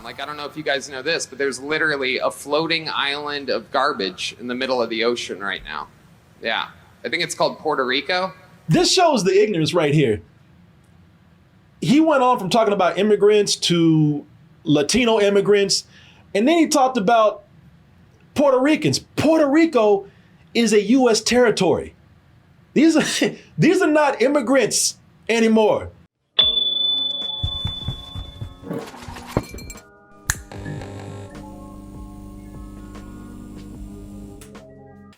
Like, I don't know if you guys know this, but there's literally a floating island of garbage in the middle of the ocean right now. Yeah. I think it's called Puerto Rico. This shows the ignorance right here. He went on from talking about immigrants to Latino immigrants, and then he talked about Puerto Ricans. Puerto Rico is a U.S. territory. These are not immigrants anymore.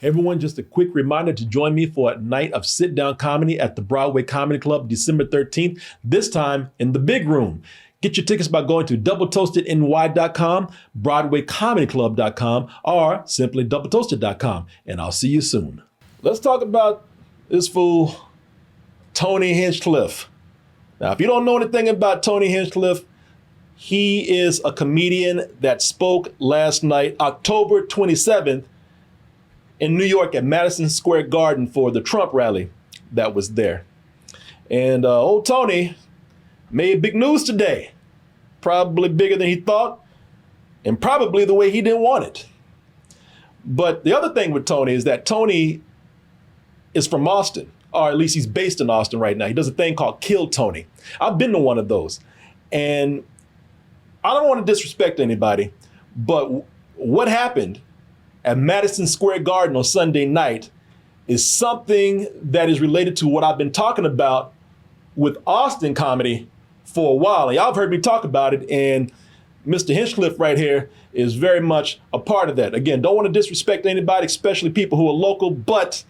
Everyone, just a quick reminder to join me for a night of sit-down comedy at the Broadway Comedy Club, December 13th, this time in the big room. Get your tickets by going to doubletoastedny.com, broadwaycomedyclub.com, or simply doubletoasted.com, and I'll see you soon. Let's talk about this fool, Tony Hinchcliffe. Now, if you don't know anything about Tony Hinchcliffe, he is a comedian that spoke last night, October 27th, in New York at Madison Square Garden for the Trump rally that was there. And old Tony made big news today, probably bigger than he thought, and probably the way he didn't want it. But the other thing with Tony is that Tony is from Austin, or at least he's based in Austin right now. He does a thing called Kill Tony. I've been to one of those. And I don't want to disrespect anybody, but what happened at Madison Square Garden on Sunday night is something that is related to what I've been talking about with Austin comedy for a while. And y'all have heard me talk about it, and Mr. Hinchcliffe right here is very much a part of that. Again, don't want to disrespect anybody, especially people who are local, but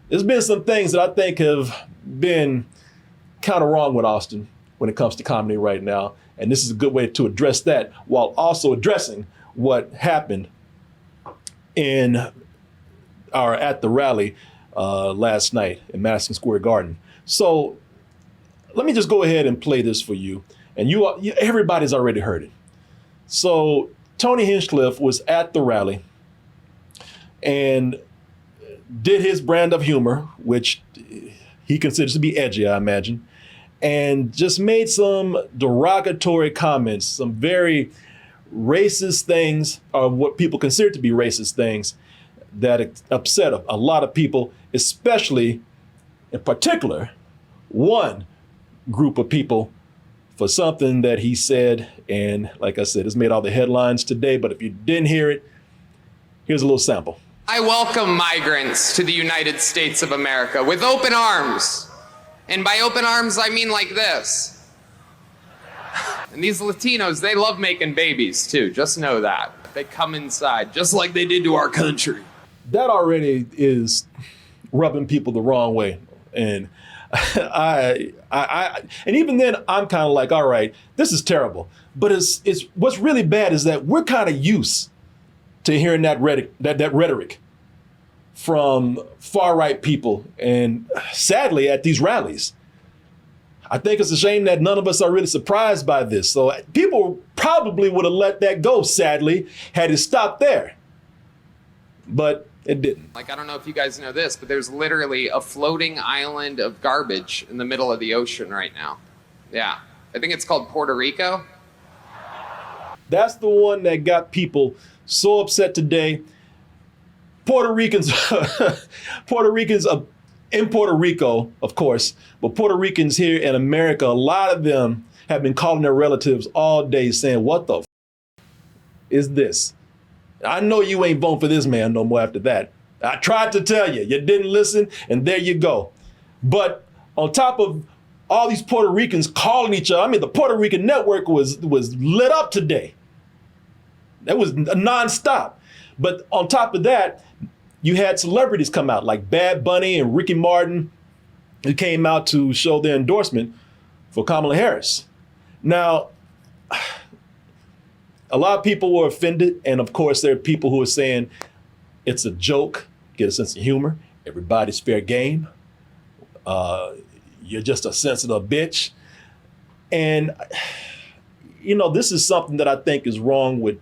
there's been some things that I think have been kind of wrong with Austin when it comes to comedy right now. And this is a good way to address that while also addressing what happened at the rally last night in Madison Square Garden. So let me just go ahead and play this for you. And everybody's already heard it. So Tony Hinchcliffe was at the rally and did his brand of humor, which he considers to be edgy, I imagine, and just made some derogatory comments, some very racist things, or what people consider to be racist things, that upset a lot of people, especially in particular one group of people, for something that he said. And like I said, it's made all the headlines today, but if you didn't hear it, here's a little sample. I welcome migrants to the United States of America with open arms. And by open arms, I mean like this. And these Latinos, they love making babies too. Just know that. They come inside, just like they did to our country. That already is rubbing people the wrong way. And and even then, I'm kind of like, all right, this is terrible. But it's what's really bad is that we're kind of used to hearing that rhetoric from far-right people, and sadly at these rallies. I think it's a shame that none of us are really surprised by this. So people probably would have let that go, sadly, had it stopped there. But it didn't. Like, I don't know if you guys know this, but there's literally a floating island of garbage in the middle of the ocean right now. Yeah. I think it's called Puerto Rico. That's the one that got people so upset today. Puerto Ricans in Puerto Rico, of course, but Puerto Ricans here in America, a lot of them have been calling their relatives all day saying, what the is this? I know you ain't voting for this man no more after that. I tried to tell you, you didn't listen, and there you go. But on top of all these Puerto Ricans calling each other, I mean, the Puerto Rican network was lit up today. That was nonstop. But on top of that, you had celebrities come out like Bad Bunny and Ricky Martin, who came out to show their endorsement for Kamala Harris. Now, a lot of people were offended. And of course, there are people who are saying it's a joke, get a sense of humor. Everybody's fair game. You're just a sensitive bitch. And, this is something that I think is wrong with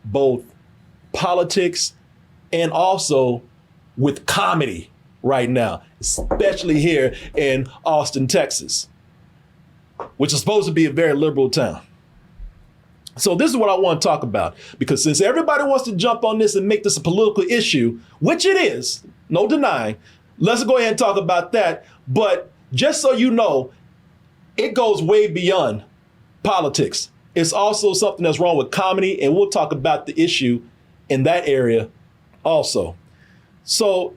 both politics and also with comedy right now, especially here in Austin, Texas, which is supposed to be a very liberal town. So this is what I want to talk about, because since everybody wants to jump on this and make this a political issue, which it is, no denying, let's go ahead and talk about that. But just so you know, it goes way beyond politics. It's also something that's wrong with comedy, and we'll talk about the issue in that area also. So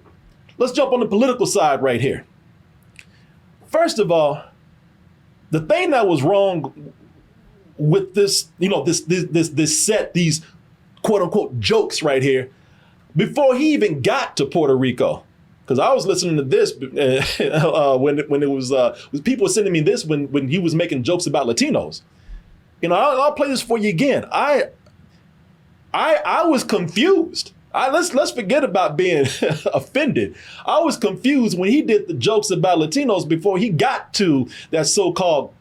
let's jump on the political side right here. First of all, the thing that was wrong with this, this set, these quote unquote jokes right here, before he even got to Puerto Rico, because I was listening to this when it was people were sending me this when he was making jokes about Latinos. I'll play this for you again. I was confused. Let's forget about being offended. I was confused when he did the jokes about Latinos before he got to that so-called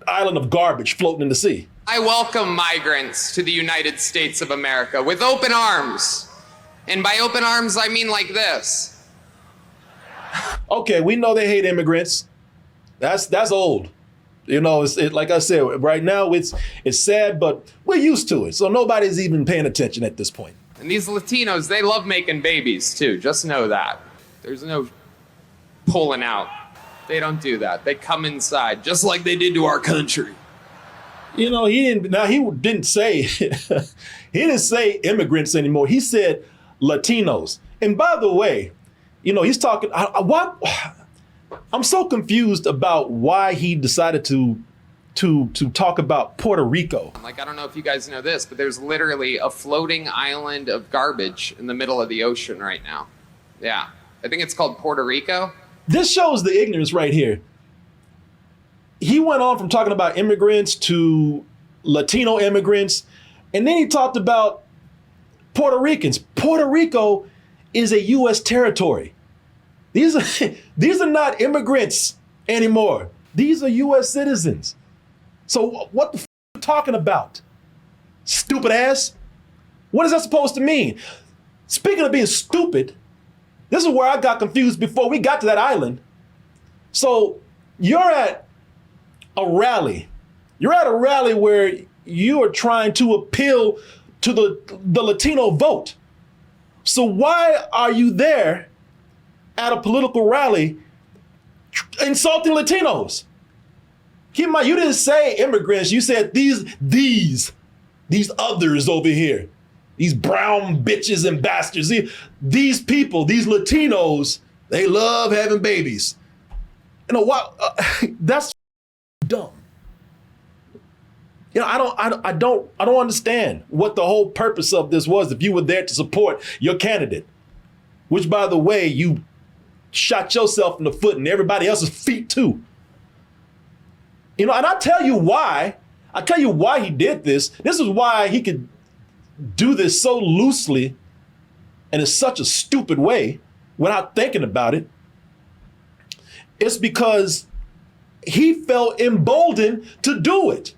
island of garbage floating in the sea. I welcome migrants to the United States of America with open arms. And by open arms, I mean like this. Okay, we know they hate immigrants. That's old. Like I said, right now it's sad, but we're used to it. So nobody's even paying attention at this point. And these Latinos, they love making babies too. Just know that. There's no pulling out. They don't do that. They come inside, just like they did to our country. He didn't say he didn't say immigrants anymore. He said Latinos. And by the way, he's talking. I'm so confused about why he decided to talk about Puerto Rico. Like, I don't know if you guys know this, but there's literally a floating island of garbage in the middle of the ocean right now. Yeah, I think it's called Puerto Rico. This shows the ignorance right here. He went on from talking about immigrants to Latino immigrants, and then he talked about Puerto Ricans. Puerto Rico is a U.S. territory. These are not immigrants anymore. These are U.S. citizens. So what the f are you talking about? Stupid ass? What is that supposed to mean? Speaking of being stupid, this is where I got confused before we got to that island. So you're at a rally. You're at a rally where you are trying to appeal to the Latino vote. So why are you there at a political rally insulting Latinos? Keep in mind, you didn't say immigrants. You said these others over here, these brown bitches and bastards. These people, these Latinos, they love having babies. That's dumb. I don't understand what the whole purpose of this was if you were there to support your candidate, which, by the way, you shot yourself in the foot and everybody else's feet too. And I tell you why. I tell you why he did this. This is why he could do this so loosely and in such a stupid way without thinking about it. It's because he felt emboldened to do it.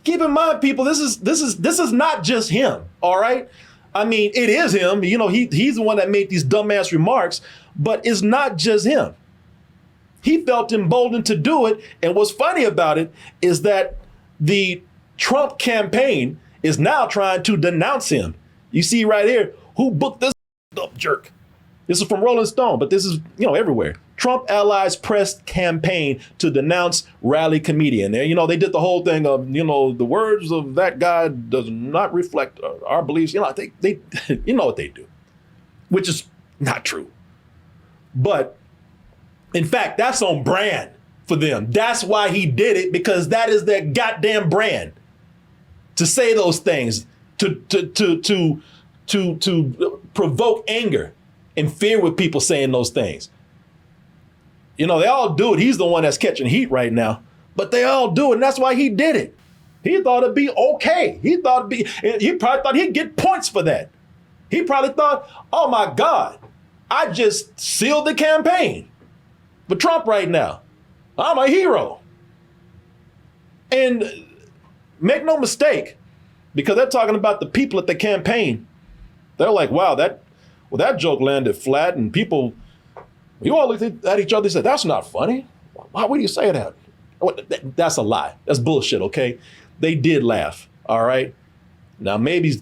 Keep in mind, people, this is not just him, all right? I mean, it is him. He's the one that made these dumbass remarks, but it's not just him. He felt emboldened to do it. And what's funny about it is that the Trump campaign is now trying to denounce him. You see right here, who booked this up jerk? This is from Rolling Stone, but this is, everywhere. Trump allies press campaign to denounce rally comedian. They did the whole thing of, the words of that guy does not reflect our beliefs. They you know what they do, which is not true. But in fact, that's on brand for them. That's why he did it, because that is their goddamn brand. To say those things, to provoke anger and fear with people saying those things. They all do it. He's the one that's catching heat right now, but they all do it, and that's why he did it. He thought it'd be okay. He probably thought he'd get points for that. He probably thought, oh my God, I just sealed the campaign for Trump right now. I'm a hero. And make no mistake, because they're talking about the people at the campaign. They're like, wow, that joke landed flat, and people, you all looked at each other and said, that's not funny. Why would you say that? That's a lie. That's bullshit, okay? they did laugh, all right? Now, maybe,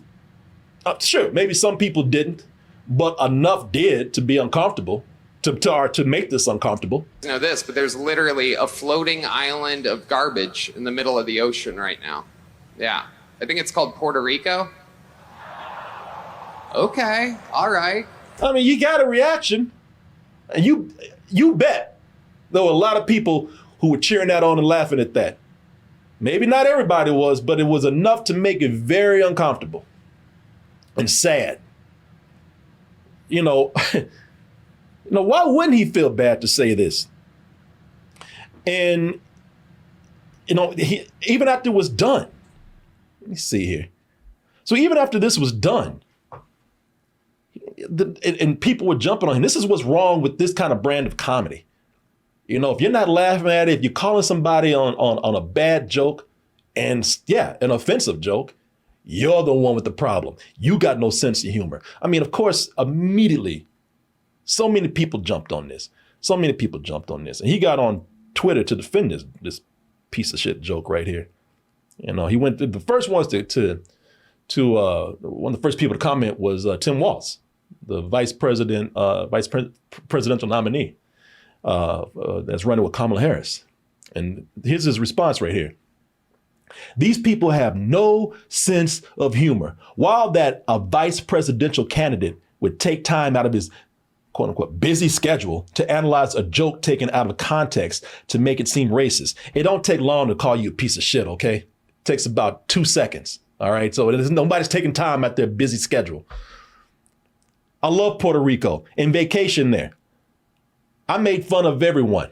sure, maybe some people didn't, but enough did to be uncomfortable, to make this uncomfortable. You know this, but there's literally a floating island of garbage in the middle of the ocean right now. Yeah, I think it's called Puerto Rico. Okay, all right. I mean, you got a reaction, and you bet there were a lot of people who were cheering that on and laughing at that. Maybe not everybody was, but it was enough to make it very uncomfortable and sad. You know, why wouldn't he feel bad to say this? And, even after it was done, let me see here. So even after this was done, and people were jumping on him. This is what's wrong with this kind of brand of comedy. If you're not laughing at it, if you're calling somebody on a bad joke and, an offensive joke, you're the one with the problem. You got no sense of humor. I mean, of course, immediately, so many people jumped on this. And he got on Twitter to defend this piece of shit joke right here. He went to the first ones to one of the first people to comment was Tim Walz, the vice presidential nominee that's running with Kamala Harris. And here's his response right here. These people have no sense of humor. While that a vice presidential candidate would take time out of his quote unquote busy schedule to analyze a joke taken out of context to make it seem racist, it don't take long to call you a piece of shit, okay? It takes about 2 seconds. All right, so nobody's taking time out their busy schedule. I love Puerto Rico. In vacation there, I made fun of everyone.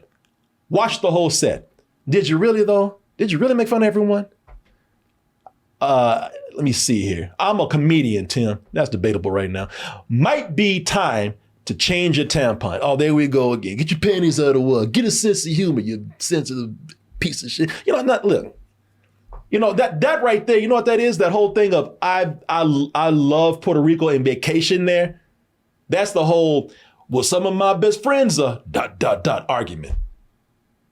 Watched the whole set. Did you really though? Did you really make fun of everyone? Let me see here. I'm a comedian, Tim. That's debatable right now. Might be time to change your tampon. Oh, there we go again. Get your panties out of the wood. Get a sense of humor, you sensitive piece of shit. Look. That right there, you know what that is? That whole thing of I love Puerto Rico and vacation there. That's the whole, well, some of my best friends are ... argument.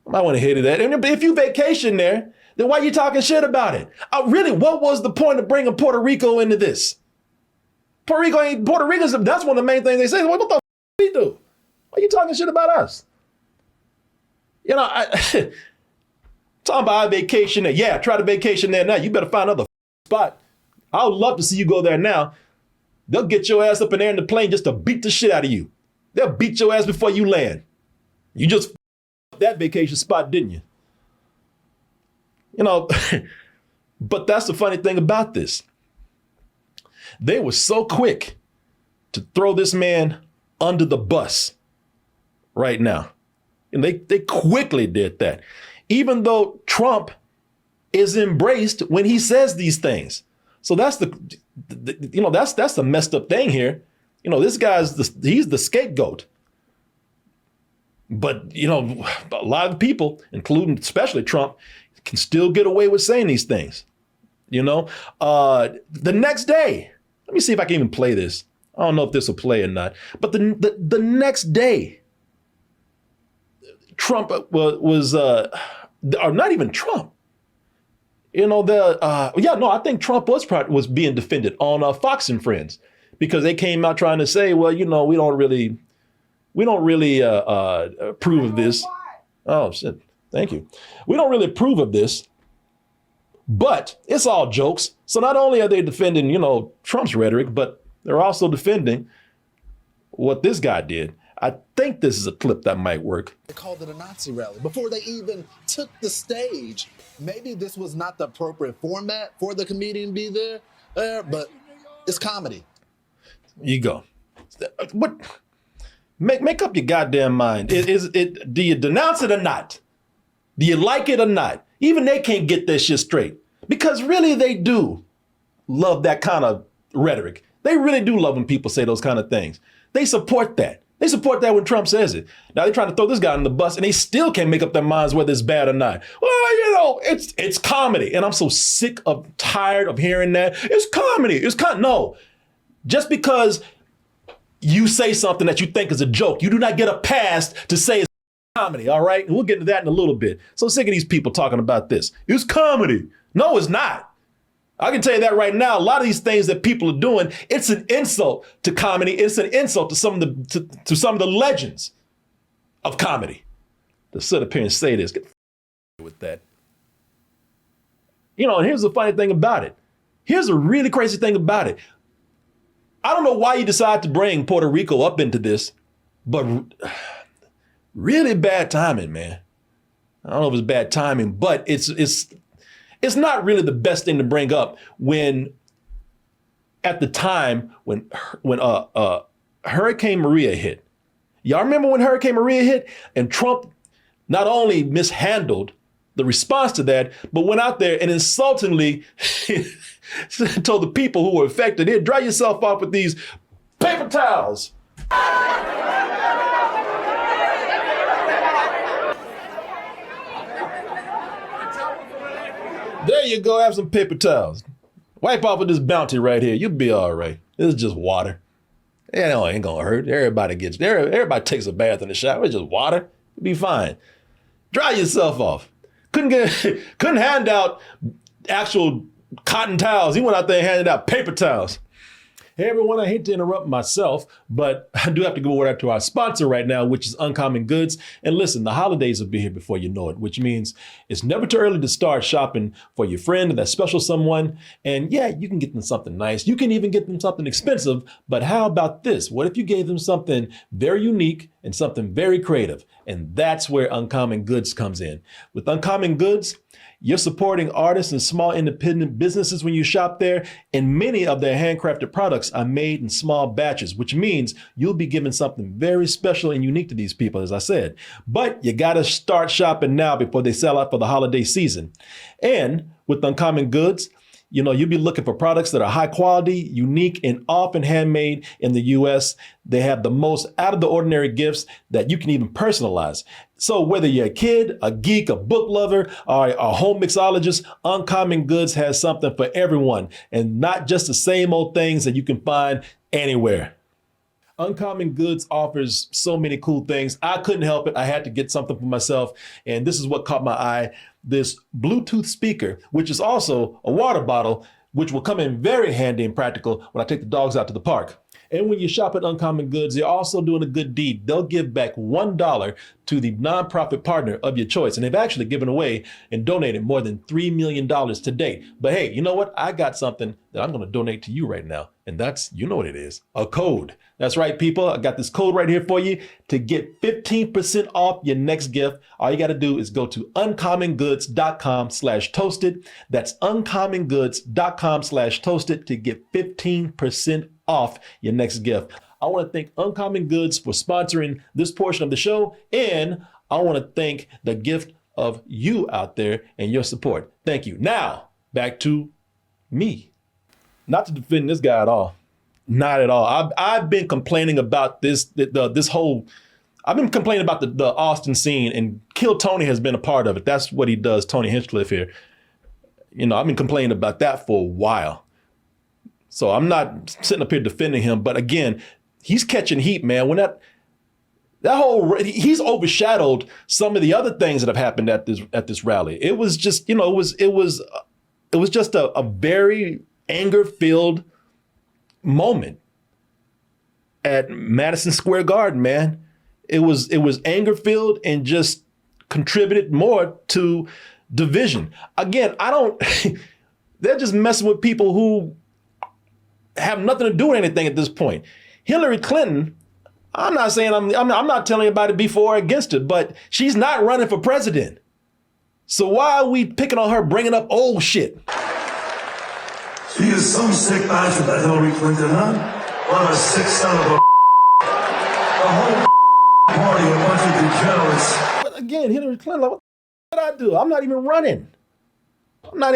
I might want to hit that. And if you vacation there, then why are you talking shit about it? Really, what was the point of bringing Puerto Rico into this? Puerto Rico's, that's one of the main things they say. What the we do? Why are you talking shit about us? Talking about vacation there. Yeah, try to vacation there now. You better find another spot. I would love to see you go there now. They'll get your ass up in there in the plane just to beat the shit out of you. They'll beat your ass before you land. You just that vacation spot, didn't you? But that's the funny thing about this. They were so quick to throw this man under the bus right now. And they quickly did that. Even though Trump is embraced when he says these things. So that's that's the messed up thing here. This guy's he's the scapegoat. But, a lot of people, including especially Trump, can still get away with saying these things. The next day, let me see if I can even play this. I don't know if this will play or not. But the next day, Trump was or not even Trump. I think Trump was being defended on Fox and Friends because they came out trying to say, well, we don't really approve of this. Oh shit! Thank you. We don't really approve of this, but it's all jokes. So not only are they defending, Trump's rhetoric, but they're also defending what this guy did. I think this is a clip that might work. They called it a Nazi rally before they even took the stage. Maybe this was not the appropriate format for the comedian to be there, but it's comedy. You go. What? Make up your goddamn mind. Do you denounce it or not? Do you like it or not? Even they can't get their shit straight. Because really they do love that kind of rhetoric. They really do love when people say those kind of things. They support that. They support that when Trump says it. Now they're trying to throw this guy on the bus and they still can't make up their minds whether it's bad or not. Well, it's comedy. And I'm so tired of hearing that. It's comedy. No. Just because you say something that you think is a joke, you do not get a pass to say it's comedy, all right? And we'll get into that in a little bit. So sick of these people talking about this. It's comedy. No, it's not. I can tell you that right now. A lot of these things that people are doing, it's an insult to comedy. It's an insult to some of the legends of comedy. To sit up here and say this, get with that. And here's the funny thing about it. Here's a really crazy thing about it. I don't know why you decide to bring Puerto Rico up into this, but really bad timing, man. I don't know if it's bad timing, but it's not really the best thing to bring up when, at the time when Hurricane Maria hit. Y'all remember when Hurricane Maria hit and Trump not only mishandled the response to that, but went out there and insultingly told the people who were affected, here, dry yourself off with these paper towels. There you go, have some paper towels. Wipe off with this bounty right here. You'll be all right. This is just water. It ain't gonna hurt. Everybody takes a bath in the shower. It's just water. You'll be fine. Dry yourself off. Couldn't hand out actual cotton towels. He went out there and handed out paper towels. Hey everyone, I hate to interrupt myself, but I do have to go over to our sponsor right now, which is Uncommon Goods. And listen, the holidays will be here before you know it, which means it's never too early to start shopping for your friend or that special someone. And yeah, you can get them something nice. You can even get them something expensive, but how about this? What if you gave them something very unique and something very creative? And that's where Uncommon Goods comes in. With Uncommon Goods, you're supporting artists and small independent businesses when you shop there, and many of their handcrafted products are made in small batches, which means you'll be giving something very special and unique to these people, as I said. But you gotta start shopping now before they sell out for the holiday season. And with Uncommon Goods, you'll be looking for products that are high quality, unique, and often handmade in the US. They have the most out of the ordinary gifts that you can even personalize. So whether you're a kid, a geek, a book lover, or a home mixologist, Uncommon Goods has something for everyone, and not just the same old things that you can find anywhere. Uncommon Goods offers so many cool things. I couldn't help it. I had to get something for myself. And this is what caught my eye. This Bluetooth speaker, which is also a water bottle, which will come in very handy and practical when I take the dogs out to the park. And when you shop at Uncommon Goods, they're also doing a good deed. They'll give back $1 to the nonprofit partner of your choice. And they've actually given away and donated more than $3 million to date. But hey, you know what? I got something that I'm going to donate to you right now. And that's, you know what it is, a code. That's right, people. I got this code right here for you to get 15% off your next gift. All you got to do is go to uncommongoods.com/toasted. That's uncommongoods.com/toasted to get 15% off your next gift. I want to thank Uncommon Goods for sponsoring this portion of the show. And I want to thank the gift of you out there and your support. Thank you. Now, back to me. Not to defend this guy at all. Not at all. I've been complaining about I've been complaining about the Austin scene, and Kill Tony has been a part of it. That's what he does, Tony Hinchcliffe here. I've been complaining about that for a while. So I'm not sitting up here defending him, but again, he's catching heat, man. When he's overshadowed some of the other things that have happened at this rally. It was just, it was just a very anger-filled moment at Madison Square Garden, man. It was anger-filled and just contributed more to division. Again, they're just messing with people who have nothing to do with anything at this point. Hillary Clinton, I'm not saying I'm not telling anybody before or against it, but she's not running for president. So why are we picking on her, bringing up old shit? She is some sick bastard, that Hillary Clinton, huh? What a sick son of a the whole party, a bunch of degenerates. But again, Hillary Clinton, what did I do? I'm not even running. I'm not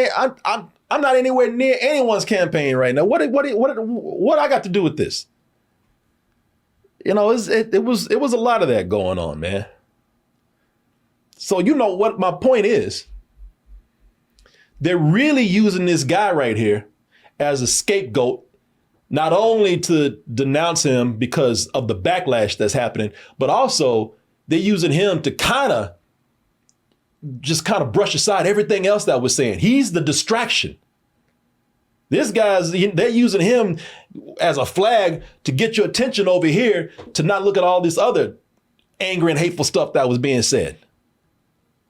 anywhere near anyone's campaign right now. What I got to do with this? It was a lot of that going on, man. So you know what my point is? They're really using this guy right here as a scapegoat, not only to denounce him because of the backlash that's happening, but also they're using him to kind of just kind of brush aside everything else that was saying. He's the distraction. This guy's, they're using him as a flag to get your attention over here to not look at all this other angry and hateful stuff that was being said.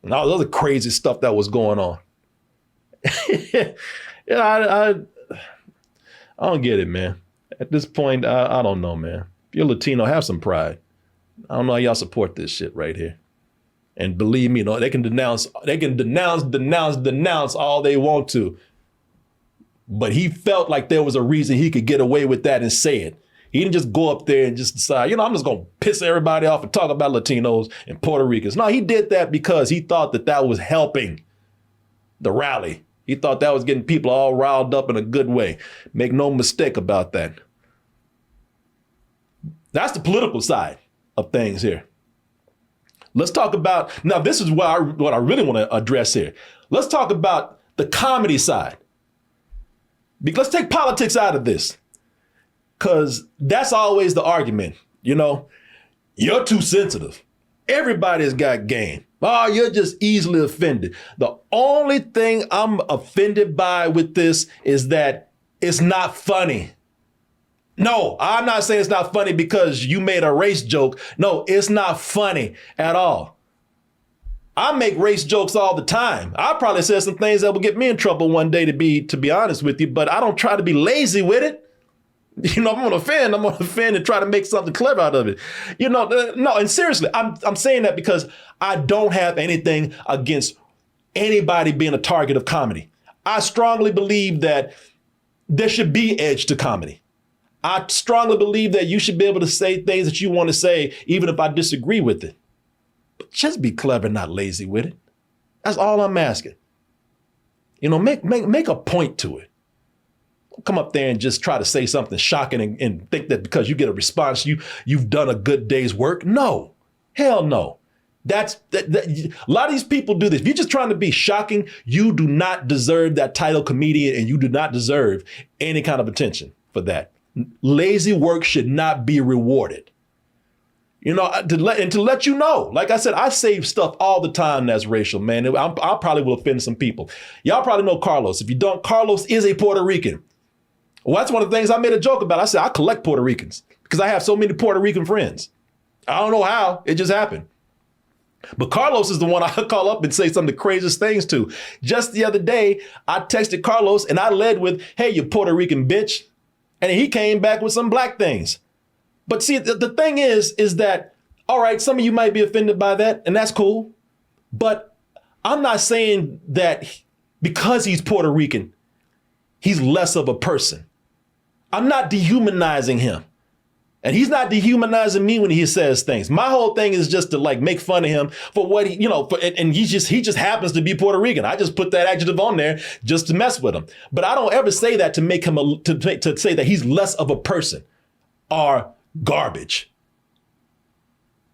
And all the other crazy stuff that was going on. I don't get it, man. At this point, I don't know, man. If you're Latino, have some pride. I don't know how y'all support this shit right here. And believe me, they can denounce all they want to. But he felt like there was a reason he could get away with that and say it. He didn't just go up there and just decide, I'm just going to piss everybody off and talk about Latinos and Puerto Ricans. No, he did that because he thought that was helping the rally. He thought that was getting people all riled up in a good way. Make no mistake about that. That's the political side of things here. Let's talk about, now this is what I really want to address here. Let's talk about the comedy side. Let's take politics out of this, because that's always the argument. You're too sensitive. Everybody's got game. Oh, you're just easily offended. The only thing I'm offended by with this is that it's not funny. No, I'm not saying it's not funny because you made a race joke. No, it's not funny at all. I make race jokes all the time. I probably said some things that will get me in trouble one day, to be honest with you, but I don't try to be lazy with it. I'm gonna offend and try to make something clever out of it. No, and seriously, I'm saying that because I don't have anything against anybody being a target of comedy. I strongly believe that there should be edge to comedy. I strongly believe that you should be able to say things that you want to say, even if I disagree with it. But just be clever, not lazy with it. That's all I'm asking. Make a point to it. Don't come up there and just try to say something shocking and think that because you get a response, you've done a good day's work. No, hell no. That a lot of these people do this. If you're just trying to be shocking, you do not deserve that title comedian, and you do not deserve any kind of attention for that. Lazy work should not be rewarded. To let you know, like I said, I save stuff all the time that's racial, man. I probably will offend some people. Y'all probably know Carlos. If you don't, Carlos is a Puerto Rican. Well, that's one of the things I made a joke about. I said, I collect Puerto Ricans because I have so many Puerto Rican friends. I don't know how, it just happened. But Carlos is the one I call up and say some of the craziest things to. Just the other day, I texted Carlos and I led with, hey, you Puerto Rican bitch. And he came back with some black things. But see, the thing is that, all right, some of you might be offended by that, and that's cool. But I'm not saying that because he's Puerto Rican, he's less of a person. I'm not dehumanizing him. And he's not dehumanizing me when he says things. My whole thing is just to make fun of him for what and he just happens to be Puerto Rican. I just put that adjective on there just to mess with him. But I don't ever say that to make him to say that he's less of a person or garbage.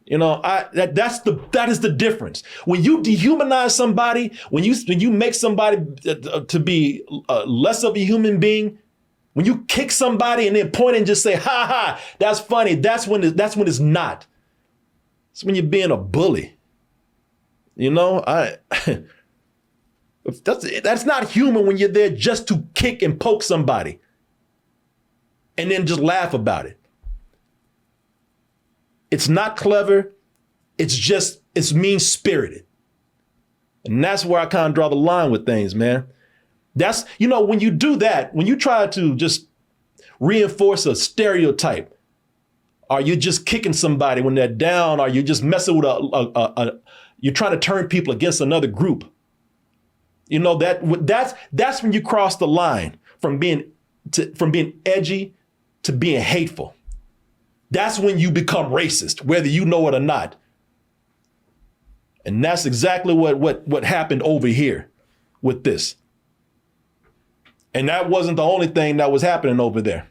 That is the difference. When you dehumanize somebody, when you make somebody to be less of a human being, when you kick somebody and then point and just say, ha ha, that's funny. That's when it's not. It's when you're being a bully. That's not human when you're there just to kick and poke somebody and then just laugh about it. It's not clever. It's mean-spirited. And that's where I kind of draw the line with things, man. That's, when you do that, when you try to just reinforce a stereotype, or you're just kicking somebody when they're down, or you're just messing with you're trying to turn people against another group. That's when you cross the line from being edgy to being hateful. That's when you become racist, whether you know it or not. And that's exactly what happened over here with this. And that wasn't the only thing that was happening over there,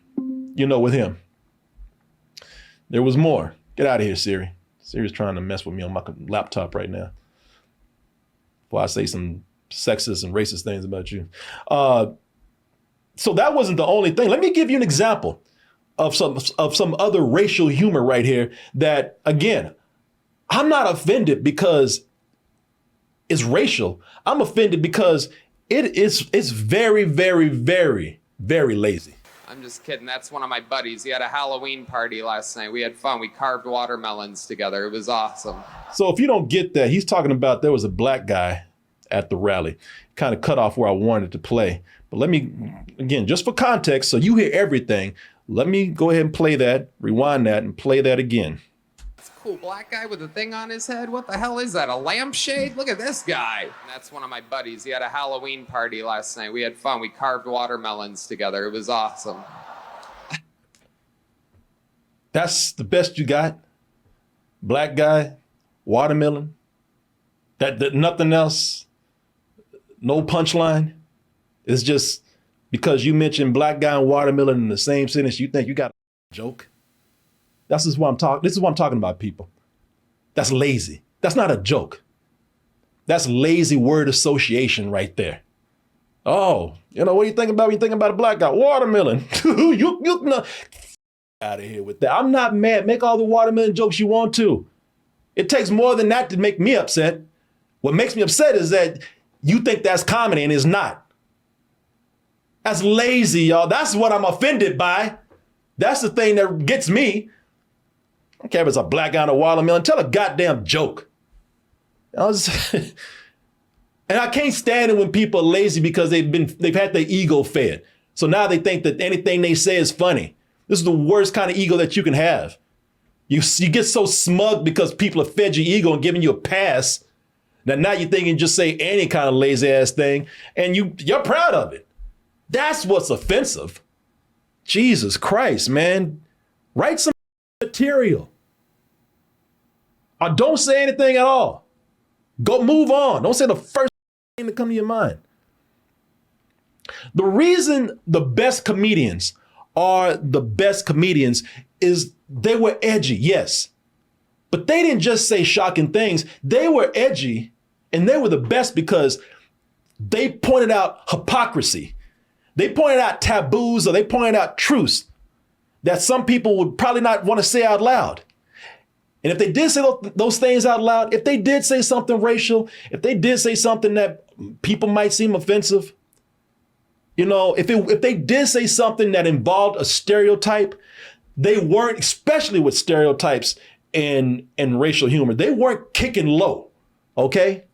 with him. There was more. Get out of here, Siri. Siri's trying to mess with me on my laptop right now before I say some sexist and racist things about you. So that wasn't the only thing. Let me give you an example of some other racial humor right here that, again, I'm not offended because is racial. I'm offended because it's very, very, very, very lazy. I'm just kidding. That's one of my buddies. He had a Halloween party last night. We had fun. We carved watermelons together. It was awesome. So if you don't get that, he's talking about there was a black guy at the rally. Kind of cut off where I wanted to play. But let me, again, just for context, so you hear everything, let me go ahead and play that, rewind that, and play that again. That's a cool black guy with a thing on his head. What the hell is that? A lampshade? Look at this guy. And that's one of my buddies. He had a Halloween party last night. We had fun. We carved watermelons together. It was awesome. That's the best you got? Black guy, watermelon, that nothing else, no punchline. It's just because you mentioned black guy and watermelon in the same sentence, you think you got a joke. This is what I'm talking about, people. That's lazy. That's not a joke. That's lazy word association right there. Oh, what do you think about when you think about a black guy? Watermelon. you no, out of here with that. I'm not mad. Make all the watermelon jokes you want to. It takes more than that to make me upset. What makes me upset is that you think that's comedy and it's not. That's lazy, y'all. That's what I'm offended by. That's the thing that gets me. I don't care if it's a black guy on a watermelon. Tell a goddamn joke. And I can't stand it when people are lazy because they've had their ego fed. So now they think that anything they say is funny. This is the worst kind of ego that you can have. You get so smug because people have fed your ego and giving you a pass. Now you think you can just say any kind of lazy ass thing and you're proud of it. That's what's offensive. Jesus Christ, man. Write some material. Or don't say anything at all. Go move on. Don't say the first thing that comes to your mind. The reason the best comedians are the best comedians is they were edgy, yes. But they didn't just say shocking things. They were edgy and they were the best because they pointed out hypocrisy. They pointed out taboos or they pointed out truths that some people would probably not want to say out loud. And if they did say those things out loud, if they did say something racial, if they did say something that people might seem offensive, if they did say something that involved a stereotype, they weren't, especially with stereotypes and racial humor, they weren't kicking low, okay?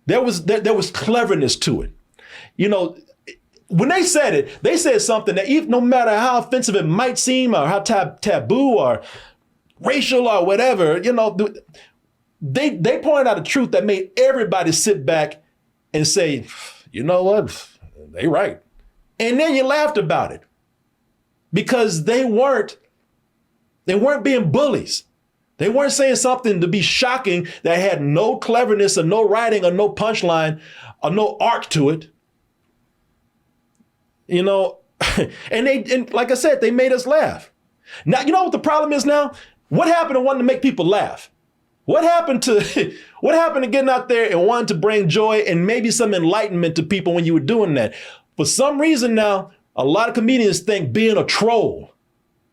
There was cleverness to it. When they said it, they said something that even no matter how offensive it might seem or how taboo or racial or whatever, they pointed out a truth that made everybody sit back and say, you know what, they right. And then you laughed about it because they weren't being bullies. They weren't saying something to be shocking that had no cleverness or no writing or no punchline or no arc to it. And like I said, they made us laugh. Now, you know what the problem is now? What happened to wanting to make people laugh? What happened to getting out there and wanting to bring joy and maybe some enlightenment to people when you were doing that? For some reason now, a lot of comedians think being a troll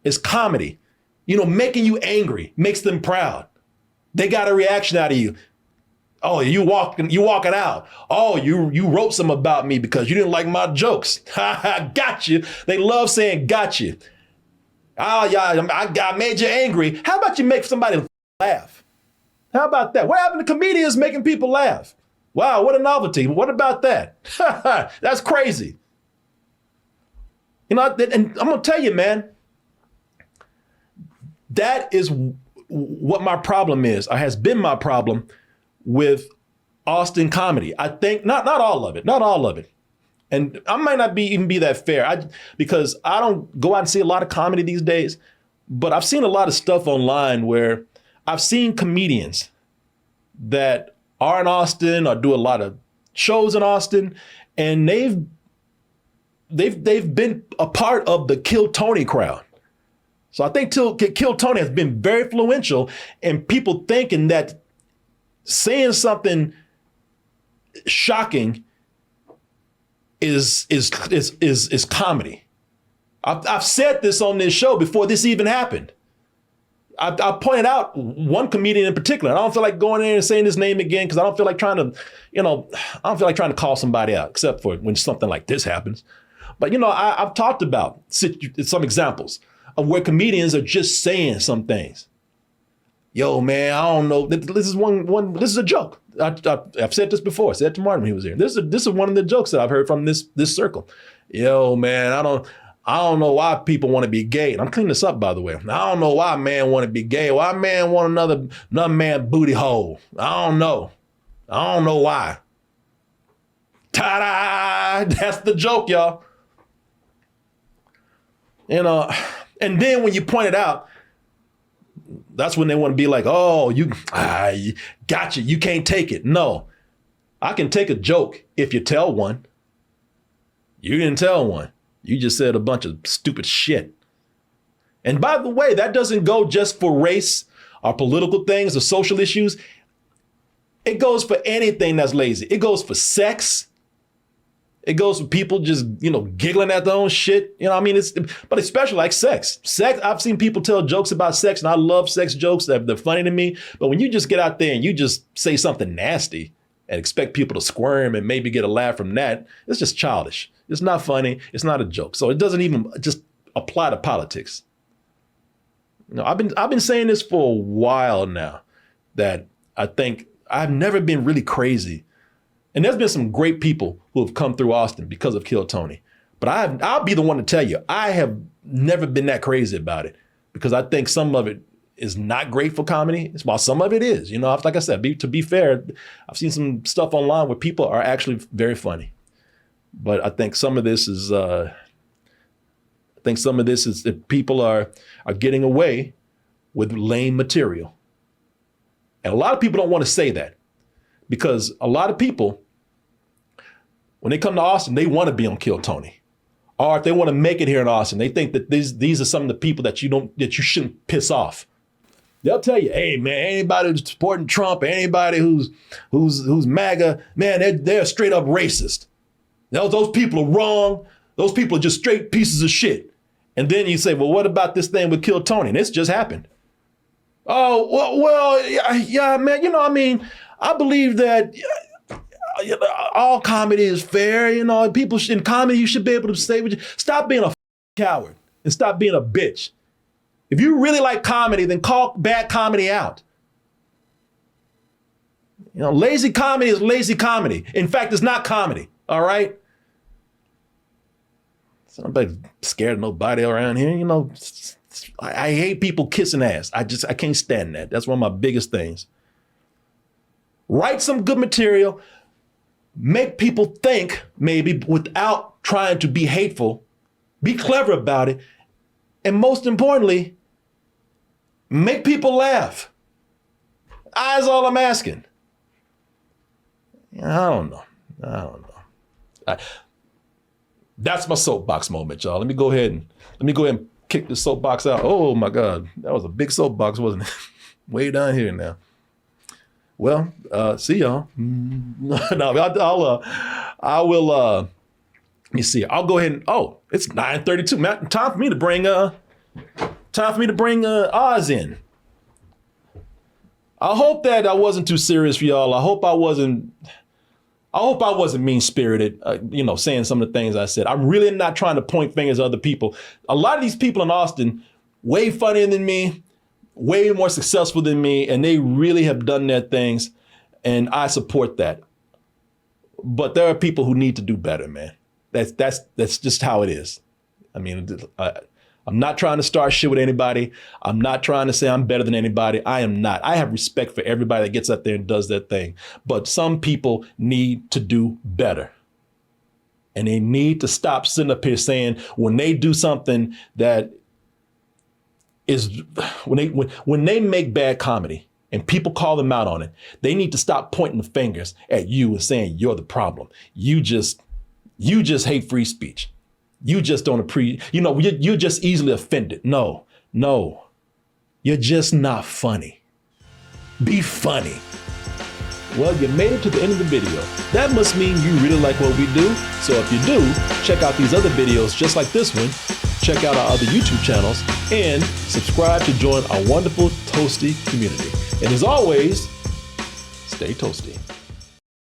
is comedy. Making you angry makes them proud. They got a reaction out of you. Oh, you walking out. Oh, you wrote something about me because you didn't like my jokes. Got you. They love saying got you. Oh, yeah, I made you angry. How about you make somebody laugh? How about that? What happened to comedians making people laugh? Wow, what a novelty. What about that? That's crazy. And I'm going to tell you, man, that is what my problem is, or has been my problem with Austin comedy. I think not all of it. And I might not even be that fair because I don't go out and see a lot of comedy these days, but I've seen a lot of stuff online where I've seen comedians that are in Austin or do a lot of shows in Austin, and they've been a part of the Kill Tony crowd. So I think Kill Tony has been very influential in people thinking that saying something shocking is comedy. I've said this on this show before this even happened. I pointed out one comedian in particular. And I don't feel like going in and saying his name again because I don't feel like trying to, I don't feel like trying to call somebody out, except for when something like this happens. But, I've talked about some examples of where comedians are just saying some things. Yo, man, I don't know. This is this is a joke. I've said this before. I said it to Martin when he was here. This is one of the jokes that I've heard from this circle. Yo, man, I don't know why people want to be gay. And I'm cleaning this up, by the way. I don't know why man want to be gay. Why man want another man booty hole. I don't know why. Ta-da! That's the joke, y'all. And then when you point it out, that's when they want to be like, oh, you gotcha, you can't take it. No, I can take a joke if you tell one. You didn't tell one. You just said a bunch of stupid shit. And by the way, that doesn't go just for race or political things or social issues. It goes for anything that's lazy. It goes for sex. It goes for people just, giggling at their own shit. But especially like sex. Sex, I've seen people tell jokes about sex, and I love sex jokes. They're funny to me. But when you just get out there and you just say something nasty and expect people to squirm and maybe get a laugh from that, it's just childish. It's not funny. It's not a joke. So it doesn't even just apply to politics. I've been saying this for a while now, that I think I've never been really crazy. And there's been some great people who have come through Austin because of Kill Tony. But I'll be the one to tell you, I have never been that crazy about it, because I think some of it is not great for comedy, while some of it is. Like I said, to be fair, I've seen some stuff online where people are actually very funny. But I think some of this is that people are getting away with lame material. And a lot of people don't want to say that, because a lot of people, when they come to Austin, they want to be on Kill Tony. Or if they want to make it here in Austin, they think that these are some of the people that you shouldn't piss off. They'll tell you, hey man, anybody who's supporting Trump, anybody who's MAGA, man, they're straight up racist. Those people are wrong. Those people are just straight pieces of shit. And then you say, well, what about this thing with Kill Tony? And this just happened. Oh, well, yeah, man, I believe that all comedy is fair. People in comedy, you should be able to say, stop being a coward and stop being a bitch. If you really like comedy, then call bad comedy out. Lazy comedy is lazy comedy. In fact, it's not comedy. All right. Somebody's scared of nobody around here. I hate people kissing ass. I can't stand that. That's one of my biggest things. Write some good material. Make people think, maybe, without trying to be hateful. Be clever about it. And most importantly, make people laugh. That's all I'm asking. I don't know. That's my soapbox moment, y'all. Let me go ahead and kick the soapbox out. Oh my God, that was a big soapbox, wasn't it? Way down here now. Well, see y'all. No, I will. Let me see. I'll go ahead and. Oh, it's 9:32. Man, time for me to bring Oz in. I hope that I wasn't too serious for y'all. I hope I wasn't mean-spirited, saying some of the things I said. I'm really not trying to point fingers at other people. A lot of these people in Austin, way funnier than me, way more successful than me, and they really have done their things, and I support that. But there are people who need to do better, man. That's just how it is. I'm not trying to start shit with anybody. I'm not trying to say I'm better than anybody. I am not. I have respect for everybody that gets out there and does their thing. But some people need to do better. And they need to stop sitting up here saying when they do something that is, when they make bad comedy and people call them out on it, they need to stop pointing the fingers at you and saying you're the problem. You just hate free speech. You just don't appreciate, you're just easily offended. No, you're just not funny. Be funny. Well, you made it to the end of the video. That must mean you really like what we do. So if you do, check out these other videos just like this one, check out our other YouTube channels, and subscribe to join our wonderful Toasty community. And as always, stay toasty.